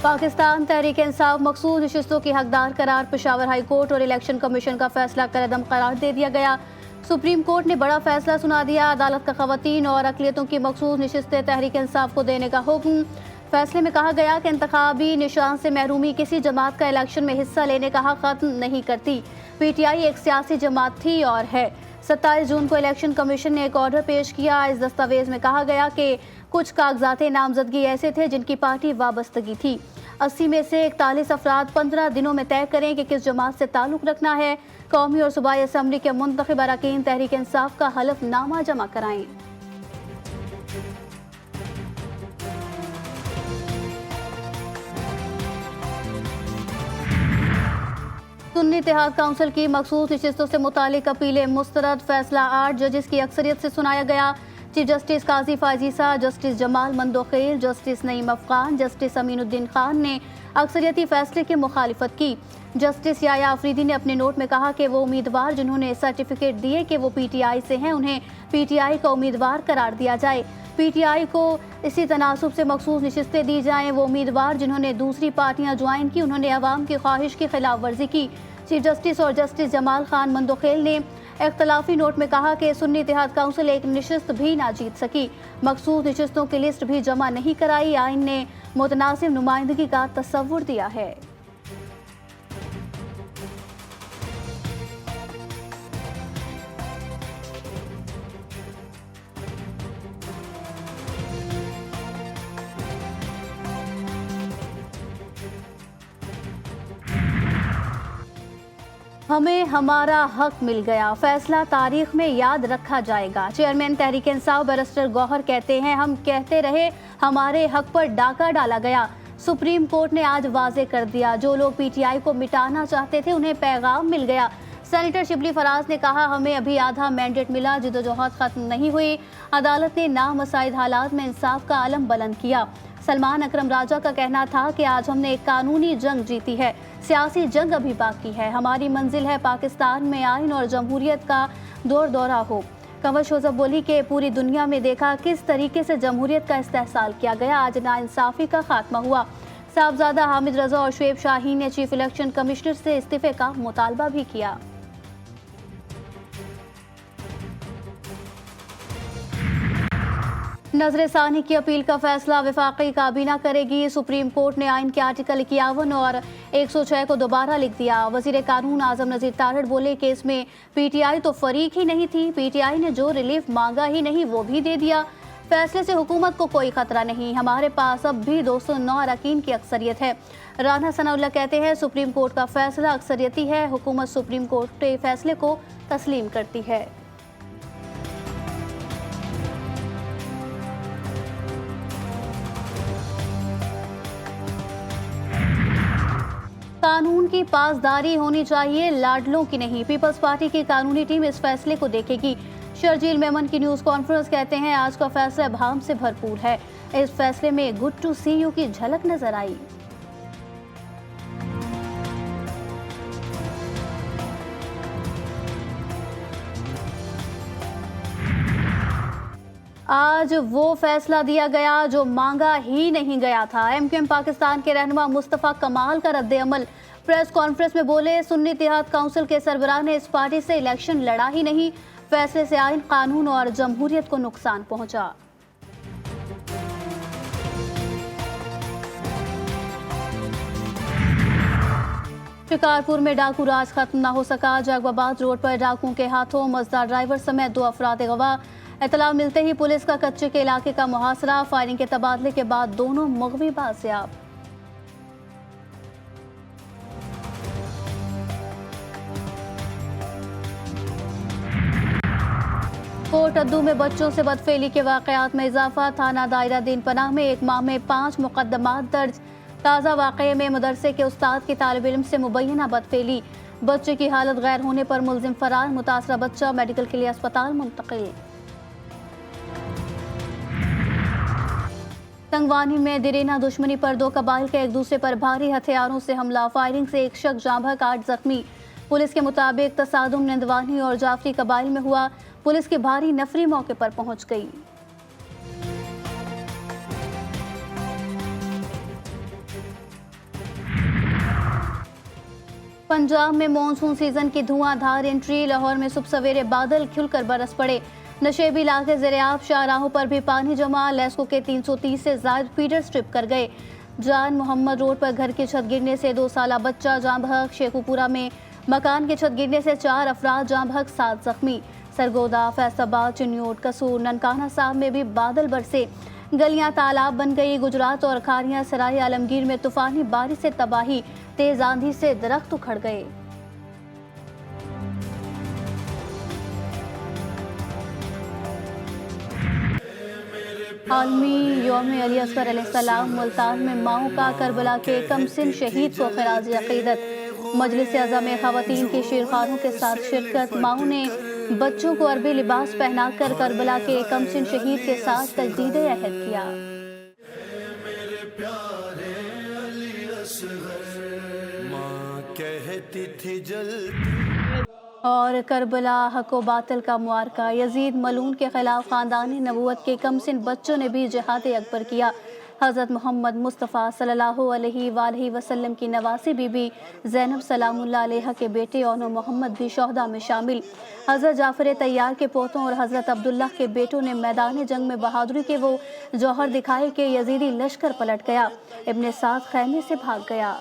पाकिस्तान तहरीक इंसाफ मखसूस नशिस्तों की हकदार करार। पेशावर हाई कोर्ट और इलेक्शन कमीशन का फैसला कलअदम करार दे दिया गया। सुप्रीम कोर्ट ने बड़ा फैसला सुना दिया। अदालत का खवातीन और अकलियतों की मखसूस नशिस्तें तहरीक इंसाफ को देने का हुक्म। फैसले में कहा गया कि इंतखाबी निशान से महरूमी किसी जमात का इलेक्शन में हिस्सा लेने का हक खत्म नहीं करती। PTI एक सियासी जमात थी और है। 27 जून को इलेक्शन कमीशन ने एक ऑर्डर पेश किया। इस दस्तावेज में कहा गया कि कुछ कागजात नामजदगी ऐसे थे जिनकी पार्टी वाबस्तगी थी। 80 में से 41 अफराद 15 दिनों में तय करें कि किस जमात से ताल्लुक रखना है। कौमी और सूबाई असम्बली के मुंतखब अरकान तहरीक इंसाफ का हलफनामा जमा कराएं। सुन्नी इत्तेहाद काउंसिल की मखसूस नशिस्तों से मुतालिक अपीलें मुस्तरद। फैसला 8 जजेस की अक्सरियत से सुनाया गया। चीफ जस्टिस काजी फाजीसा, justice Jamal Mandokhel, justice Naeem Afghan, justice Aminuddin Khan ने अक्सरियती फैसले की मुखालिफत की। जस्टिस याया अफरीदी ने अपने नोट में कहा कि वो उम्मीदवार जिन्होंने सर्टिफिकेट दिए कि वो PTI से हैं, उन्हें PTI का उम्मीदवार करार दिया जाए। PTI को इसी तनासुब से मखसूस नशिस्तें दी जाएं। वो उम्मीदवार जिन्होंने दूसरी पार्टियां ज्वाइन की, उन्होंने अवाम की ख्वाहिश की खिलाफ वर्जी की। चीफ जस्टिस और जस्टिस जमाल खान मंदोखेल ने इख्तलाफी नोट में कहा कि सुन्नी इत्तेहाद काउंसिल एक नशिस्त भी ना जीत सकी। मखसूस नशिस्तों की लिस्ट भी जमा नहीं कराई। आइन ने मुतनासिब नुमाइंदगी का तस्वुर दिया है। हमें हमारा हक मिल गया, फैसला तारीख में याद रखा जाएगा। चेयरमैन तहरीक इंसाफ बैरिस्टर गौहर कहते हैं, हम कहते रहे हमारे हक पर डाका डाला गया। सुप्रीम कोर्ट ने आज वाजे कर दिया, जो लोग PTI को मिटाना चाहते थे उन्हें पैगाम मिल गया। सेनेटर शिबली फराज ने कहा, हमें अभी आधा मैंडेट मिला, जिद्दोजहद खत्म नहीं हुई। अदालत ने नामसाइद हालात में इंसाफ का अलम बुलंद किया। सलमान अकरम राजा का कहना था कि आज हमने एक कानूनी जंग जीती है, सियासी जंग अभी बाकी है। हमारी मंजिल है पाकिस्तान में आइन और जमहूरियत का दौर दौरा हो। कंवर शोजब बोली कि पूरी दुनिया में देखा किस तरीके से जमहूरियत का इस्तेहसाल किया गया। आज नाइंसाफी का खात्मा हुआ। साहबजादा हामिद रजा और शुएब शाहीन ने चीफ इलेक्शन कमिश्नर से इस्तीफे का मुतालबा भी किया। नजर सानी की अपील का फैसला वफाकी काबीना करेगी। सुप्रीम कोर्ट ने आइन के आर्टिकल 51 और 106 को दोबारा लिख दिया। वजीर कानून आजम नजीर तारड़ बोले कि इसमें PTI तो फरीक ही नहीं थी। PTI ने जो रिलीफ मांगा ही नहीं वो भी दे दिया। फैसले से हुकूमत को कोई खतरा नहीं, हमारे पास अब भी 209 अरकान की अक्सरियत है। राना सनाउल्लाह कहते हैं, सुप्रीम कोर्ट का फैसला अक्सरियती है, हुकूमत सुप्रीम कोर्ट के फैसले को तस्लीम करती है। कानून की पासदारी होनी चाहिए, लाडलों की नहीं। पीपल्स पार्टी की कानूनी टीम इस फैसले को देखेगी। शर्जील मेमन की न्यूज़ कॉन्फ्रेंस कहते हैं, आज का फैसला भाम से भरपूर है। इस फैसले में गुड टू सी यू की झलक नजर आई। आज वो फैसला दिया गया जो मांगा ही नहीं गया था। MQM पाकिस्तान के रहनुमा मुस्तफ़ा कमाल का रद्द अमल। प्रेस कॉन्फ्रेंस में बोले, सुन्नी इत्तेहाद काउंसिल के सरबराह ने इस पार्टी से इलेक्शन लड़ा ही नहीं। फैसले से आइन, कानून और जमहूरियत को नुकसान पहुंचा। शिकारपुर में डाकू राज खत्म न हो सका। जगबाबाद रोड पर डाकुओं के हाथों मजदार ड्राइवर समेत 2 अफराद गवाह। इतला मिलते ही पुलिस का कच्चे के इलाके का मुहासरा। फायरिंग के तबादले के बाद दोनों मुग़वी बाजियाब। कोट अद्दू में बच्चों से बदफेली के वाकयात में इजाफा। थाना दायरा दीन पनाह में एक माह में 5 मुकदमात दर्ज। ताज़ा वाक़ये में मदरसे के उस्ताद की तालिब इल्म से मुबैना बदफेली। बच्चे की हालत गैर होने पर मुलजिम फरार। मुतासरा बच्चा मेडिकल के लिए अस्पताल मुंतकिल। तंगवानी में दिरेना दुश्मनी पर 2 कबाइल के एक दूसरे पर भारी हथियारों से हमला। फायरिंग से एक शख्स जाँ बहक 8 जख्मी। पुलिस के मुताबिक तसादुम नंदवानी और जाफरी कबाइल में हुआ। पुलिस की भारी नफरी मौके पर पहुंच गई। पंजाब में मानसून सीजन की धुआंधार एंट्री। लाहौर में सुबह सवेरे बादल खुलकर बरस पड़े। नशेबी इलाके ज़ेरे-आब शाहराहों पर भी पानी जमा। लेस्को के 330 से ज़ायद फीडर स्ट्रिप कर गए। जान मोहम्मद रोड पर घर की छत गिरने से 2 साला बच्चा जाँ बहक। शेखुपुरा में मकान की छत गिरने से 4 अफराद जाँ बहक, 7 जख्मी। सरगोदा, फैसलाबाद, चिन्योट, कसूर, ननकाना साहब में भी बादल बरसे। गलियां तालाब बन गई। गुजरात और खारियां सराय आलमगीर में तूफानी बारिश से तबाही। तेज आंधी से दरख्त उखड़ गए। आलमी यौम अली असगर अलैहिस्सलाम मुल्तान में माओ का करबला के कमसिन शहीद को खराज अकीदत। मजलिस अज़ा में ख़वातीन की शेरखानों के साथ शिरकत। माओ ने बच्चों को अरबी लिबास पहनाकर करबला के कमसिन शहीद के साथ तजदीद अहद किया। कहती थी जल्दी। और करबला हक व बातिल का मुआरका। यजीद मलून के खिलाफ खानदानी नबूवत के कमसिन बच्चों ने भी जिहाद अकबर किया। हज़रत मोहम्मद मुस्तफ़ा सल्लल्लाहु अलैहि वसल्लम की नवासी बीबी ज़ैनब सलामुल्लाह अलैहा के बेटे और मोहम्मद भी शोहदा में शामिल। हज़रत जाफ़र तैयार के पोतों और हज़रत अब्दुल्लाह के बेटों ने मैदान जंग में बहादुरी के वो जौहर दिखाए कि यजीदी लश्कर पलट गया। इब्ने साद खैमे से भाग गया।